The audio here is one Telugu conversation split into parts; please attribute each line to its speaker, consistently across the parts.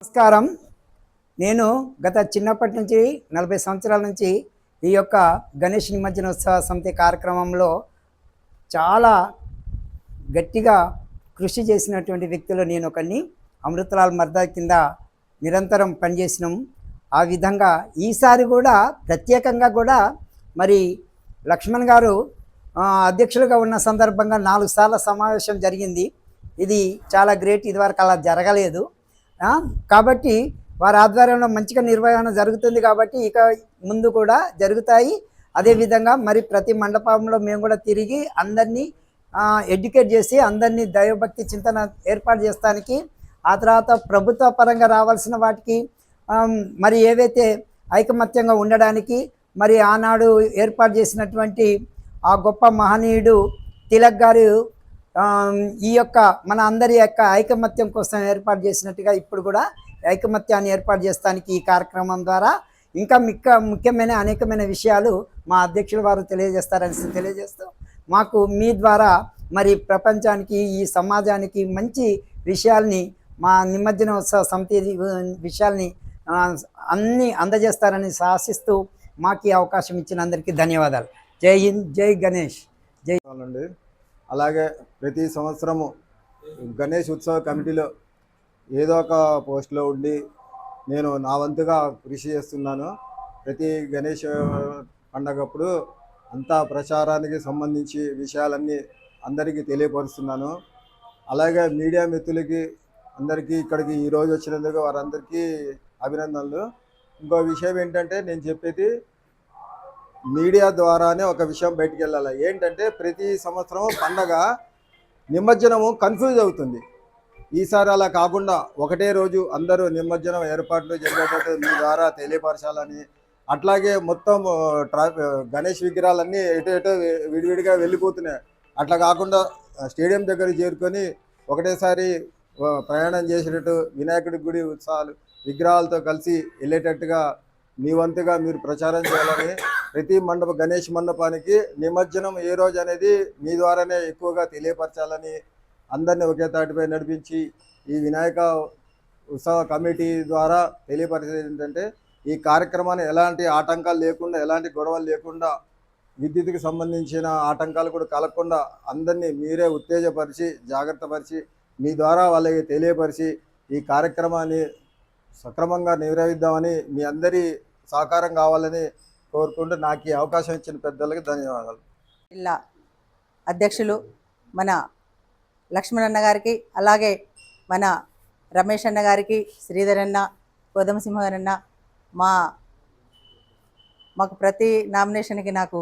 Speaker 1: నమస్కారం. నేను గత చిన్నప్పటి నుంచి 40 సంవత్సరాల నుంచి ఈ యొక్క గణేష్ నిమజ్జనోత్సవ సమితి కార్యక్రమంలో చాలా గట్టిగా కృషి చేసినటువంటి వ్యక్తులు నేను ఒకరిని. అమృతలాల్ మర్దా కింద నిరంతరం పనిచేసినాం. ఆ విధంగా ఈసారి కూడా ప్రత్యేకంగా కూడా మరి లక్ష్మణ్ గారు అధ్యక్షులుగా ఉన్న సందర్భంగా 4 సార్ల సమావేశం జరిగింది. ఇది చాలా గ్రేట్. ఇదివరకు అలా జరగలేదు. కాబట్టి వారి ఆధ్వర్యంలో మంచిగా నిర్వహణ జరుగుతుంది. కాబట్టి ఇక ముందు కూడా జరుగుతాయి. అదేవిధంగా మరి ప్రతి మండపంలో మేము కూడా తిరిగి అందరినీ ఎడ్యుకేట్ చేసి అందరినీ దైవభక్తి చింతన ఏర్పాటు చేస్తానికి, ఆ తర్వాత ప్రభుత్వ పరంగా రావాల్సిన వాటికి మరి ఏవైతే ఐకమత్యంగా ఉండడానికి మరి ఆనాడు ఏర్పాటు చేసినటువంటి ఆ గొప్ప మహనీయుడు తిలక్ గారు ఈ యొక్క మన అందరి యొక్క ఐకమత్యం కోసం ఏర్పాటు చేసినట్టుగా ఇప్పుడు కూడా ఐకమత్యాన్ని ఏర్పాటు చేస్తానికి ఈ కార్యక్రమం ద్వారా ఇంకా ముఖ్యమైన అనేకమైన విషయాలు మా అధ్యక్షుల వారు తెలియజేస్తారని తెలియజేస్తూ, మాకు మీ ద్వారా మరి ప్రపంచానికి ఈ సమాజానికి మంచి విషయాల్ని మా నిమజ్జనోత్సవ సమితి విషయాల్ని అన్నీ అందజేస్తారని ఆశిస్తూ మాకు ఈ అవకాశం ఇచ్చిన అందరికీ ధన్యవాదాలు. జై హింద్, జై గణేష్, జై.
Speaker 2: అలాగే ప్రతి సంవత్సరము గణేష్ ఉత్సవ కమిటీలో ఏదో ఒక పోస్ట్లో ఉండి నేను నా వంతుగా కృషి చేస్తున్నాను. ప్రతి గణేష్ పండగప్పుడు అంతా ప్రచారానికి సంబంధించి విషయాలన్నీ అందరికీ తెలియపరుస్తున్నాను. అలాగే మీడియా మిత్రులకి అందరికీ ఇక్కడికి ఈరోజు వచ్చినందుకు వారందరికీ అభినందనలు. ఇంకో విషయం ఏంటంటే, నేను చెప్పేది మీడియా ద్వారానే ఒక విషయం బయటికి వెళ్ళాలి. ఏంటంటే, ప్రతి సంవత్సరం పండగ నిమజ్జనము కన్ఫ్యూజ్ అవుతుంది. ఈసారి అలా కాకుండా ఒకటే రోజు అందరూ నిమజ్జనం ఏర్పాట్లు జరిగేటట్టు మీ ద్వారా తెలియపరచాలని, అట్లాగే మొత్తం గణేష్ విగ్రహాలన్నీ ఎటో విడివిడిగా వెళ్ళిపోతున్నాయి. అట్లా కాకుండా స్టేడియం దగ్గర చేరుకొని ఒకటేసారి ప్రయాణం చేసేటట్టు వినాయకుడి గుడి ఉత్సవాలు విగ్రహాలతో కలిసి వెళ్ళేటట్టుగా మీ వంతుగా మీరు ప్రచారం చేయాలని, ప్రతి గణేష్ మండపానికి నిమజ్జనం ఏ రోజు అనేది మీ ద్వారానే ఎక్కువగా తెలియపరచాలని, అందరినీ ఒకే తాటిపై నడిపించి ఈ వినాయక ఉత్సవ కమిటీ ద్వారా తెలియపరిచేది ఏంటంటే, ఈ కార్యక్రమాన్ని ఎలాంటి ఆటంకాలు లేకుండా, ఎలాంటి గొడవలు లేకుండా, విద్యుత్కి సంబంధించిన ఆటంకాలు కూడా కలగకుండా అందరినీ మీరే ఉత్తేజపరిచి జాగ్రత్తపరిచి మీ ద్వారా వాళ్ళకి తెలియపరిచి ఈ కార్యక్రమాన్ని సక్రమంగా నిర్వహిద్దామని మీ అందరి సహకారం కావాలని కోరుకుంటూ నాకు ఈ అవకాశం ఇచ్చిన పెద్దలకి ధన్యవాదాలు.
Speaker 3: జిల్లా అధ్యక్షులు మన లక్ష్మణ్ అన్న గారికి, అలాగే మన రమేష్ అన్న గారికి, శ్రీధర్ అన్న, కోదమసింహన్న, మాకు ప్రతి నామినేషన్కి నాకు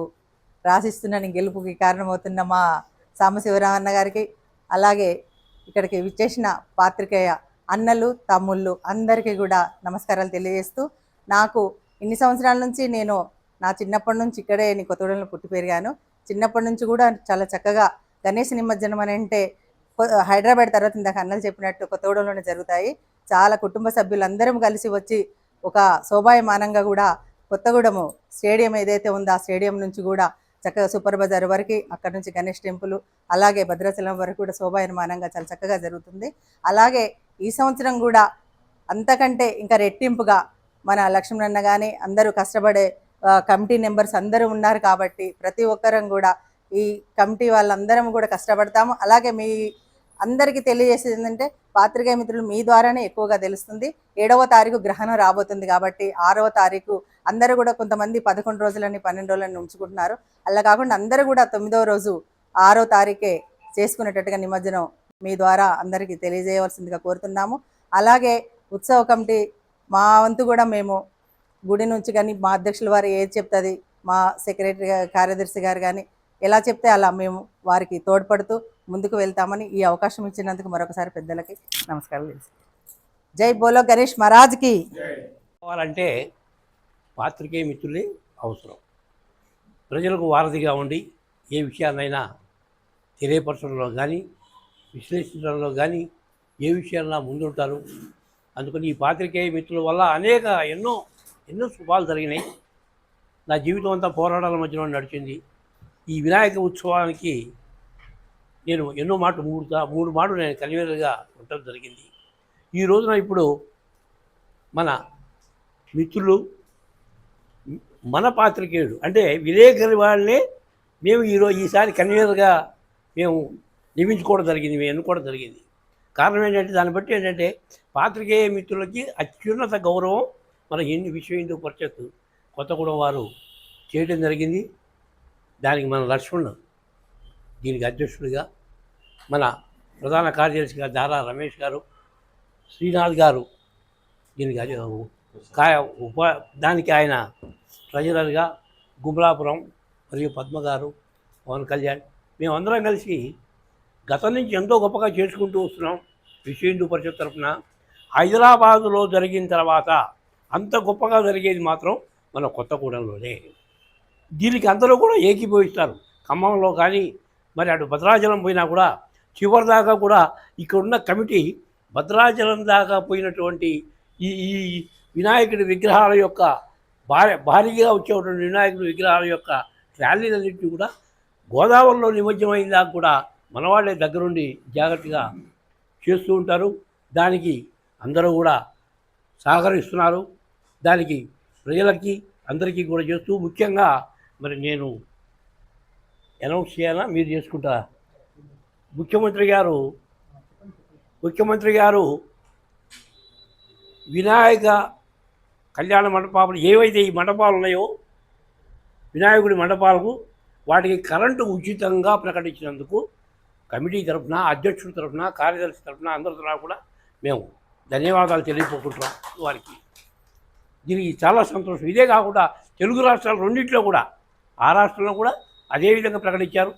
Speaker 3: రాసిస్తున్న గెలుపుకి కారణమవుతున్న మా సాంబశివరావు అన్న గారికి, అలాగే ఇక్కడికి విచ్చేసిన పాత్రికేయ అన్నలు తమ్ముళ్ళు అందరికీ కూడా నమస్కారాలు తెలియజేస్తూ, నాకు ఇన్ని సంవత్సరాల నుంచి నేను నా చిన్నప్పటి నుంచి ఇక్కడే కొత్తగూడెంలో పుట్టి పెరిగాను. చిన్నప్పటి నుంచి కూడా చాలా చక్కగా గణేష్ నిమజ్జనం అని అంటే హైదరాబాద్ తర్వాత ఇందాక అన్నలు చెప్పినట్టు కొత్తగూడెంలోనే జరుగుతాయి. చాలా కుటుంబ సభ్యులందరం కలిసి వచ్చి ఒక శోభాయమానంగా కూడా కొత్తగూడెము స్టేడియం ఏదైతే ఉందో ఆ స్టేడియం నుంచి కూడా చక్కగా సూపర్ బజార్ వరకు, అక్కడ నుంచి గణేష్ టెంపుల్, అలాగే భద్రాచలం వరకు కూడా శోభాయమానంగా చాలా చక్కగా జరుగుతుంది. అలాగే ఈ సంవత్సరం కూడా అంతకంటే ఇంకా రెట్టింపుగా మన లక్ష్మణన్న కానీ అందరూ కష్టపడే కమిటీ మెంబర్స్ అందరూ ఉన్నారు. కాబట్టి ప్రతి ఒక్కరం కూడా ఈ కమిటీ వాళ్ళందరం కూడా కష్టపడతాము. అలాగే మీ అందరికీ తెలియజేసేది ఏంటంటే, పాత్రికేయ మిత్రులు మీ ద్వారానే ఎక్కువగా తెలుస్తుంది. 7వ తారీఖు గ్రహణం రాబోతుంది కాబట్టి 6వ తారీఖు అందరూ కూడా కొంతమంది 11 రోజులని 12 రోజులని ఉంచుకుంటున్నారు. అలా కాకుండా అందరూ కూడా 9వ రోజు 6వ తారీఖే చేసుకునేటట్టుగా నిమజ్జనం మీ ద్వారా అందరికీ తెలియజేయవలసిందిగా కోరుతున్నాము. అలాగే ఉత్సవ కమిటీ మా వంతు కూడా మేము గుడి నుంచి కానీ మా అధ్యక్షుల వారు ఏది చెప్తుంది, మా సెక్రటరీ కార్యదర్శి గారు కానీ ఎలా చెప్తే అలా మేము వారికి తోడ్పడుతూ ముందుకు వెళ్తామని ఈ అవకాశం ఇచ్చినందుకు మరొకసారి పెద్దలకి నమస్కారాలు. జై బోలో గణేష్ మహారాజ్కి.
Speaker 4: కావాలంటే పాత్రికేయ మిత్రులే అవసరం. ప్రజలకు వారధిగా ఉండి ఏ విషయాన్నైనా తెలియపరచడంలో కానీ విశ్లేషించడంలో కానీ ఏ విషయాల్లో ముందుంటారు. అందుకని ఈ పాత్రికేయ మిత్రుల వల్ల ఎన్నో శుభాలు జరిగినాయి. నా జీవితం అంతా పోరాటాల మధ్యలో నడిచింది. ఈ వినాయక ఉత్సవానికి నేను మూడు మాటలు నేను కన్వీనర్గా ఉండటం జరిగింది. ఈ రోజున ఇప్పుడు మన మిత్రులు, మన పాత్రికేయుడు అంటే విలేకరి వాళ్ళే మేము ఈసారి కన్వీనర్గా మేము నియమించుకోవడం జరిగింది, మేము ఎన్నుకోవడం జరిగింది. కారణం ఏంటంటే దాన్ని బట్టి ఏంటంటే పాత్రికేయ మిత్రులకి అత్యున్నత గౌరవం మన విశ్వ హిందూ పరిషత్ కొత్తగూడెం వారు చేయడం జరిగింది. దానికి మన లక్ష్మణ్ దీనికి అధ్యక్షుడిగా, మన ప్రధాన కార్యదర్శిగా దారా రమేష్ గారు, శ్రీనాథ్ గారు దీనికి దానికి ఆయన ట్రెజరర్గా, గుమలాపురం మరియు పద్మ గారు, పవన్ కళ్యాణ్, మేమందరం కలిసి గతం నుంచి ఎంతో గొప్పగా చేసుకుంటూ వస్తున్నాం. విశ్వ హిందూ పరిషత్ తరఫున హైదరాబాదులో జరిగిన తర్వాత అంత గొప్పగా జరిగేది మాత్రం మన కొత్తగూడెంలోనే. దీనికి అందరూ కూడా ఏకీభవిస్తారు. ఖమ్మంలో కానీ మరి అటు భద్రాచలం పోయినా కూడా చివరిదాకా కూడా ఇక్కడున్న కమిటీ భద్రాచలం దాకా పోయినటువంటి ఈ ఈ వినాయకుడి విగ్రహాల యొక్క భారీగా వచ్చేటువంటి వినాయకుడి విగ్రహాల యొక్క ర్యాలీలన్నింటినీ కూడా గోదావరిలో నిమజ్జమైన దాకా కూడా మనవాళ్ళే దగ్గరుండి జాగ్రత్తగా చేస్తూ ఉంటారు. దానికి అందరూ కూడా సహకరిస్తున్నారు. దానికి ప్రజలకి అందరికీ కూడా చేస్తూ ముఖ్యంగా మరి నేను అనౌన్స్ చేయాలా, మీరు చేసుకుంటారా? ముఖ్యమంత్రి గారు వినాయక కళ్యాణ మండపాలు ఏవైతే ఈ మండపాలు ఉన్నాయో వినాయకుడి మండపాలకు వాటికి కరెంటు ఉచితంగా ప్రకటించినందుకు కమిటీ తరఫున, అధ్యక్షుడి తరఫున, కార్యదర్శి తరఫున అందరి తరఫున కూడా మేము ధన్యవాదాలు తెలియపోకుంటున్నాం వారికి. దీనికి చాలా సంతోషం. ఇదే కాకుండా తెలుగు రాష్ట్రాలు రెండింటిలో కూడా, ఆ రాష్ట్రంలో కూడా అదేవిధంగా ప్రకటించారు.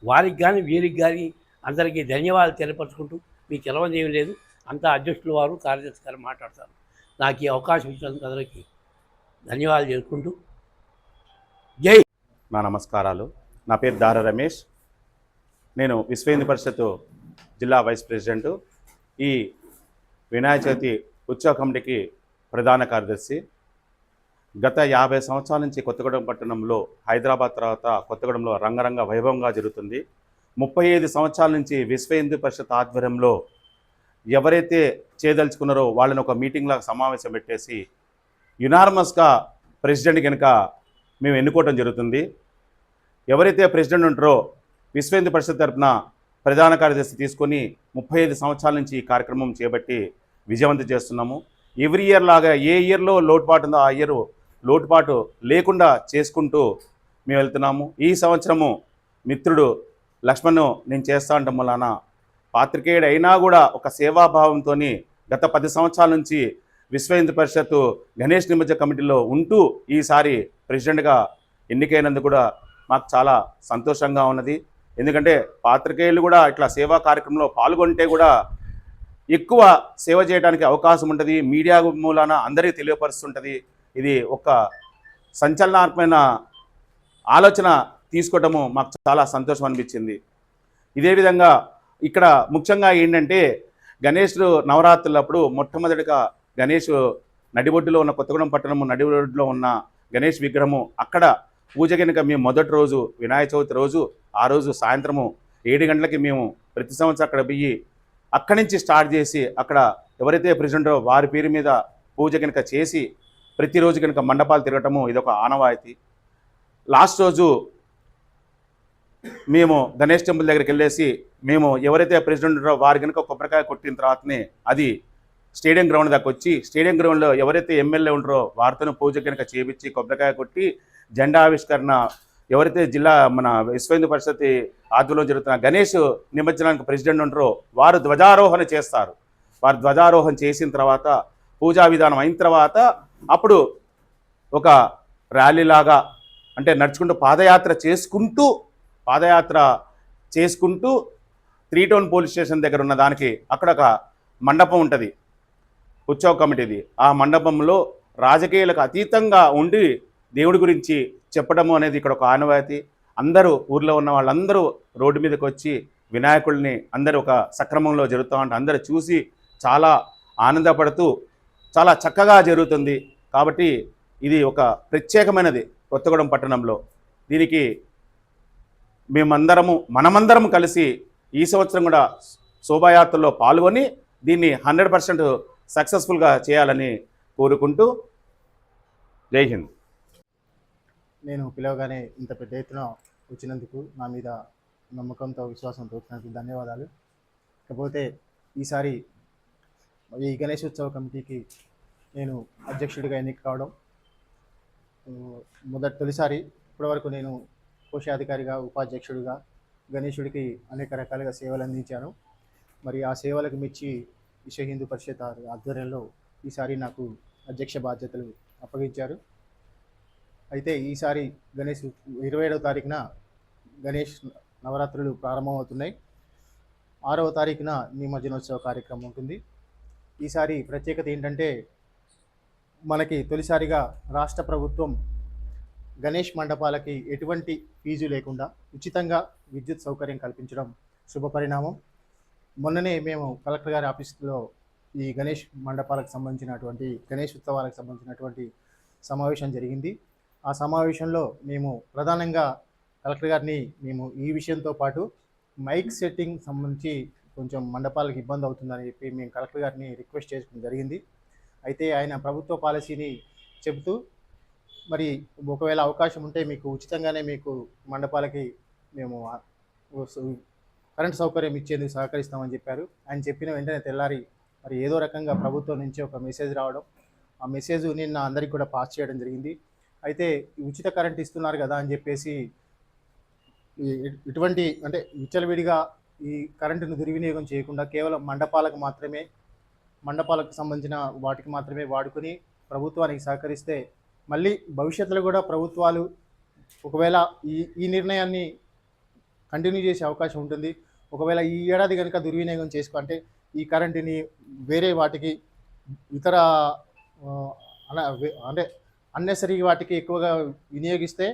Speaker 4: వారికి కానీ వీరికి కానీ అందరికీ ధన్యవాదాలు తెలియపరుచుకుంటూ, మీకు తెలవని ఏమీ లేదు, అంతా అధ్యక్షులు వారు, కార్యదర్శి గారు మాట్లాడతారు. నాకు ఈ అవకాశం ఇచ్చినందుకు అందరికీ ధన్యవాదాలు చేసుకుంటూ జై.
Speaker 5: నా నమస్కారాలు. నా పేరు దారా రమేష్. నేను విశ్వ హిందూ పరిషత్ జిల్లా వైస్ ప్రెసిడెంటు. ఈ వినాయక చవితి ఉత్సవ కమిటీకి ప్రధాన కార్యదర్శి. గత 50 సంవత్సరాల నుంచి కొత్తగూడెం పట్టణంలో, హైదరాబాద్ తర్వాత కొత్తగూడెంలో రంగరంగ వైభవంగా జరుగుతుంది. 35 సంవత్సరాల నుంచి విశ్వ హిందూ పరిషత్ ఆధ్వర్యంలో ఎవరైతే చేయదలుచుకున్నారో వాళ్ళని ఒక మీటింగ్ లాగా సమావేశం పెట్టేసి యునార్మస్గా ప్రెసిడెంట్ కనుక మేము ఎన్నుకోవడం జరుగుతుంది. ఎవరైతే ప్రెసిడెంట్ ఉంటారో విశ్వ హిందూ పరిషత్ తరఫున ప్రధాన కార్యదర్శి తీసుకొని 35 సంవత్సరాల నుంచి ఈ కార్యక్రమం చేపట్టి విజయవంతం చేస్తున్నాము. ఎవ్రీ ఇయర్ లాగా ఏ ఇయర్లో లోటుపాటు ఉందో ఆ ఇయర్ లోటుపాటు లేకుండా చేసుకుంటూ మేము వెళ్తున్నాము. ఈ సంవత్సరము మిత్రుడు లక్ష్మణ్ నేను చేస్తా ఉండటం వలన పాత్రికేయుడు అయినా కూడా ఒక సేవాభావంతో గత 10 సంవత్సరాల నుంచి విశ్వ హిందూ పరిషత్ గణేష్ నిమజ్జన కమిటీలో ఉంటూ ఈసారి ప్రెసిడెంట్గా ఎన్నికైనందుకు కూడా మాకు చాలా సంతోషంగా ఉన్నది. ఎందుకంటే పాత్రికేయులు కూడా ఇట్లా సేవా కార్యక్రమంలో పాల్గొంటే కూడా ఎక్కువ సేవ చేయడానికి అవకాశం ఉంటుంది. మీడియా మూలాన అందరికీ తెలియపరుస్తుంటుంది. ఇది ఒక సంచలనాత్మకమైన ఆలోచన తీసుకోవటము మాకు చాలా సంతోషం అనిపించింది. ఇదే విధంగా ఇక్కడ ముఖ్యంగా ఏంటంటే గణేష్ నవరాత్రులప్పుడు మొట్టమొదటిగా గణేష్ నడిబొడ్డులో ఉన్న కొత్తగూడెం పట్టణము నడిబొడ్డులో ఉన్న గణేష్ విగ్రహము అక్కడ పూజ కనుక మేము మొదటి రోజు వినాయక చవితి రోజు ఆ రోజు సాయంత్రము 7 గంటలకి మేము ప్రతి సంవత్సరం అక్కడ పోయి అక్కడి నుంచి స్టార్ట్ చేసి అక్కడ ఎవరైతే ప్రెసిడెంటో వారి పేరు మీద పూజ కనుక చేసి ప్రతిరోజు కనుక మండపాలు తిరగటము ఇదొక ఆనవాయితీ. లాస్ట్ రోజు మేము గణేష్ టెంపుల్ దగ్గరికి వెళ్ళేసి మేము ఎవరైతే ప్రెసిడెంట్ ఉంటారో వారి కనుక కొబ్బరికాయ కొట్టిన తర్వాతనే అది స్టేడియం గ్రౌండ్ దాకా వచ్చి స్టేడియం గ్రౌండ్లో ఎవరైతే ఎమ్మెల్యే ఉంటారో వారితో పూజ కనుక చేపించి కొబ్బరికాయ కొట్టి జెండా ఆవిష్కరణ ఎవరైతే జిల్లా మన విశ్వ హిందూ పరిషత్ ఆధ్వర్యంలో జరుగుతున్న గణేష్ నిమజ్జనానికి ప్రెసిడెంట్ ఉంటారో వారు ధ్వజారోహణ చేస్తారు. వారు ధ్వజారోహణ చేసిన తర్వాత పూజా విధానం అయిన తర్వాత అప్పుడు ఒక ర్యాలీలాగా అంటే నడుచుకుంటూ పాదయాత్ర చేసుకుంటూ 3 టౌన్ పోలీస్ స్టేషన్ దగ్గర ఉన్న దానికి అక్కడ ఒక మండపం ఉంటుంది ఉత్సవ కమిటీది. ఆ మండపంలో రాజకీయాలకు అతీతంగా ఉండి దేవుడి గురించి చెప్పడము అనేది ఇక్కడ ఒక ఆనవాయితీ. అందరూ ఊర్లో ఉన్న వాళ్ళందరూ రోడ్డు మీదకి వచ్చి వినాయకుడిని అందరూ ఒక సక్రమంలో జరుగుతూ ఉంటే అందరూ చూసి చాలా ఆనందపడుతూ చాలా చక్కగా జరుగుతుంది. కాబట్టి ఇది ఒక ప్రత్యేకమైనది కొత్తగూడెం పట్టణంలో. దీనికి మనమందరము కలిసి ఈ సంవత్సరం కూడా శోభాయాత్రలో పాల్గొని దీన్ని 100% సక్సెస్ఫుల్గా చేయాలని కోరుకుంటూ జై హింద్.
Speaker 6: నేను పిలవగానే ఇంత పెద్ద ఎత్తున వచ్చినందుకు నా మీద నమ్మకంతో విశ్వాసంతో వచ్చినందుకు ధన్యవాదాలు. కాకపోతే ఈసారి ఈ గణేష్ ఉత్సవ కమిటీకి నేను అధ్యక్షుడిగా ఎన్నిక కావడం తొలిసారి. ఇప్పటివరకు నేను కోశాధికారిగా, ఉపాధ్యక్షుడిగా గణేశుడికి అనేక రకాలుగా సేవలు అందించాను. మరి ఆ సేవలకు మెచ్చి విశ్వ హిందూ పరిషత్ ఆధ్వర్యంలో ఈసారి నాకు అధ్యక్ష బాధ్యతలు అప్పగించారు. అయితే ఈసారి గణేష్ 27వ తారీఖున గణేష్ నవరాత్రులు ప్రారంభమవుతున్నాయి. 6వ తారీఖున నిమజ్జనోత్సవ కార్యక్రమం ఉంటుంది. ఈసారి ప్రత్యేకత ఏంటంటే మనకి తొలిసారిగా రాష్ట్ర ప్రభుత్వం గణేష్ మండపాలకి ఎటువంటి ఫీజు లేకుండా ఉచితంగా విద్యుత్ సౌకర్యం కల్పించడం శుభపరిణామం. మొన్ననే మేము కలెక్టర్ గారి ఆఫీసులో ఈ గణేష్ మండపాలకు సంబంధించినటువంటి గణేష్ ఉత్సవాలకు సంబంధించినటువంటి సమావేశం జరిగింది. ఆ సమావేశంలో మేము ప్రధానంగా కలెక్టర్ గారిని ఈ విషయంతో పాటు మైక్ సెట్టింగ్ సంబంధించి కొంచెం మండపాలకు ఇబ్బంది అవుతుందని చెప్పి మేము కలెక్టర్ గారిని రిక్వెస్ట్ చేసుకోవడం జరిగింది. అయితే ఆయన ప్రభుత్వ పాలసీని చెబుతూ మరి ఒకవేళ అవకాశం ఉంటే మీకు ఉచితంగానే మీకు మండపాలకి మేము కరెంట్ సౌకర్యం ఇచ్చేందుకు సహకరిస్తామని చెప్పారు. ఆయన చెప్పిన వెంటనే తెల్లారి మరి ఏదో రకంగా ప్రభుత్వం నుంచి ఒక మెసేజ్ రావడం, ఆ మెసేజ్ నిన్న అందరికీ కూడా పాస్ చేయడం జరిగింది. అయితే ఉచిత కరెంట్ ఇస్తున్నారు కదా అని చెప్పేసి ఇటువంటి అంటే విచ్చలవిడిగా ఈ కరెంటును దుర్వినియోగం చేయకుండా కేవలం మండపాలకు సంబంధించిన వాటికి మాత్రమే వాడుకొని ప్రభుత్వానికి సహకరిస్తే మళ్ళీ భవిష్యత్తులో కూడా ప్రభుత్వాలు ఒకవేళ ఈ నిర్ణయాన్ని కంటిన్యూ చేసే అవకాశం ఉంటుంది. ఒకవేళ ఈ ఏడాది కనుక దుర్వినియోగం అంటే ఈ కరెంటుని వేరే వాటికి ఇతర అంటే అన్నెసరీ వాటికి ఎక్కువగా వినియోగిస్తే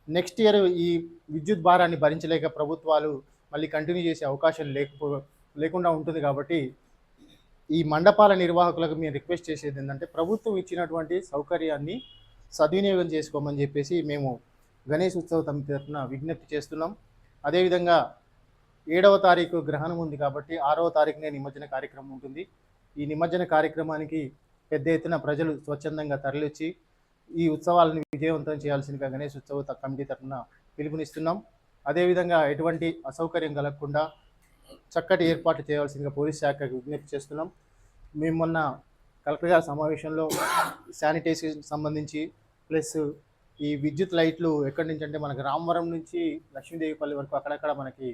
Speaker 6: నెక్స్ట్ ఇయర్ ఈ విద్యుత్ భారాన్ని భరించలేక ప్రభుత్వాలు మళ్ళీ కంటిన్యూ చేసే అవకాశం లేకుండా ఉంటుంది. కాబట్టి ఈ మండపాల నిర్వాహకులకు మేము రిక్వెస్ట్ చేసేది ఏంటంటే ప్రభుత్వం ఇచ్చినటువంటి సౌకర్యాన్ని సద్వినియోగం చేసుకోమని చెప్పేసి మేము గణేష్ ఉత్సవ సమితి తరఫున విజ్ఞప్తి చేస్తున్నాం. అదేవిధంగా 7వ తారీఖు గ్రహణం ఉంది కాబట్టి 6వ తారీఖునే నిమజ్జన కార్యక్రమం ఉంటుంది. ఈ నిమజ్జన కార్యక్రమానికి పెద్ద ఎత్తున ప్రజలు స్వచ్ఛందంగా తరలివచ్చి ఈ ఉత్సవాలను విజయవంతం చేయాల్సిందిగా గణేష్ ఉత్సవ కమిటీ తరఫున పిలుపునిస్తున్నాం. అదేవిధంగా ఎటువంటి అసౌకర్యం కలగకుండా చక్కటి ఏర్పాట్లు చేయాల్సిందిగా పోలీస్ శాఖకు విజ్ఞప్తి చేస్తున్నాం. మేము మొన్న కలెక్టర్ గారి సమావేశంలో శానిటైజేషన్ సంబంధించి ప్లస్ ఈ విద్యుత్ లైట్లు ఎక్కడి నుంచి అంటే మనకి రామవరం నుంచి లక్ష్మీదేవిపల్లి వరకు అక్కడక్కడ మనకి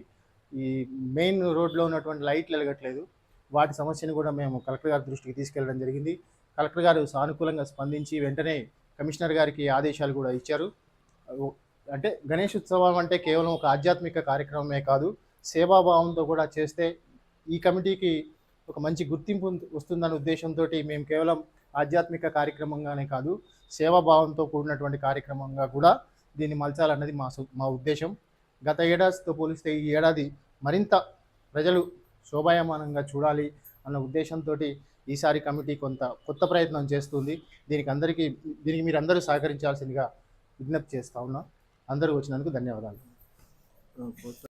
Speaker 6: ఈ మెయిన్ రోడ్లో ఉన్నటువంటి లైట్లు వెలగట్లేదు. వాటి సమస్యను కూడా మేము కలెక్టర్ గారి దృష్టికి తీసుకెళ్ళడం జరిగింది. కలెక్టర్ గారు సానుకూలంగా స్పందించి వెంటనే కమిషనర్ గారికి ఆదేశాలు కూడా ఇచ్చారు. అంటే గణేష్ ఉత్సవం అంటే కేవలం ఒక ఆధ్యాత్మిక కార్యక్రమమే కాదు, సేవాభావంతో కూడా చేస్తే ఈ కమిటీకి ఒక మంచి గుర్తింపు వస్తుందన్న ఉద్దేశంతో మేము కేవలం ఆధ్యాత్మిక కార్యక్రమంగానే కాదు, సేవాభావంతో కూడినటువంటి కార్యక్రమంగా కూడా దీన్ని మలచాలన్నది మా ఉద్దేశం. గత ఏడాదితో పోలిస్తే ఈ ఏడాది మరింత ప్రజలు శోభాయమానంగా చూడాలి అన్న ఉద్దేశంతో ఈసారి కమిటీ కొత్త ప్రయత్నం చేస్తుంది. దీనికి మీరందరూ సహకరించాల్సిందిగా విజ్ఞప్తి చేస్తా ఉన్నా. అందరూ వచ్చినందుకు ధన్యవాదాలు.